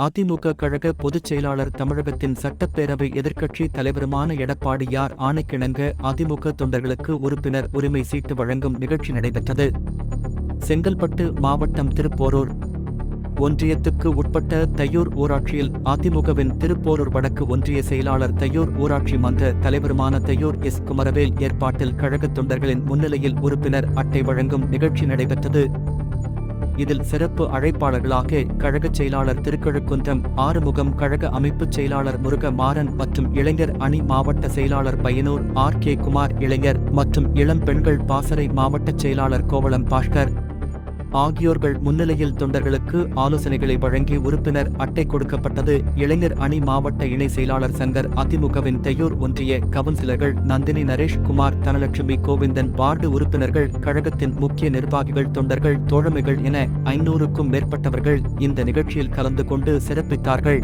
அதிமுக கழக பொதுச் செயலாளர் தமிழகத்தின் சட்டப்பேரவை எதிர்க்கட்சி தலைவருமான எடப்பாடியார் ஆணைக்கிணங்க அதிமுக தொண்டர்களுக்கு உறுப்பினர் உரிமை சீட்டு வழங்கும் நிகழ்ச்சி நடைபெற்றது. செங்கல்பட்டு மாவட்டம் திருப்போரூர் ஒன்றியத்துக்கு உட்பட்ட தையூர் ஊராட்சியில் அதிமுகவின் திருப்போரூர் வடக்கு ஒன்றிய செயலாளர் தையூர் ஊராட்சி மன்ற தலைவருமான தையூர் எஸ். குமரவேல் ஏற்பாட்டில் கழக தொண்டர்களின் முன்னிலையில் உறுப்பினர் அட்டை வழங்கும் நிகழ்ச்சி நடைபெற்றது. இதில் சிறப்பு அழைப்பாளர்களாக கழகச் செயலாளர் திருக்கழுக்குன்றம் ஆறுமுகம், கழக அமைப்புச் செயலாளர் முருக மாறன் மற்றும் இளைஞர் அணி மாவட்ட செயலாளர் பையனூர் R.K. குமார், இளைஞர் மற்றும் இளம் பெண்கள் பாசறை மாவட்டச் செயலாளர் கோவளம் பாஸ்கர் ஆகியோர்கள் முன்னிலையில் தொண்டர்களுக்கு ஆலோசனைகளை வழங்கி உறுப்பினர் அட்டை கொடுக்கப்பட்டது. இளைஞர் அணி மாவட்ட இணை செயலாளர் சங்கர், அதிமுகவின் தையூர் ஒன்றிய கவுன்சிலர்கள் நந்தினி, நரேஷ் குமார், தனலட்சுமி, கோவிந்தன், வார்டு உறுப்பினர்கள், கழகத்தின் முக்கிய நிர்வாகிகள், தொண்டர்கள், தோழமைகள் என 500க்கும் மேற்பட்டவர்கள் இந்த நிகழ்ச்சியில் கலந்து கொண்டு சிறப்பித்தார்கள்.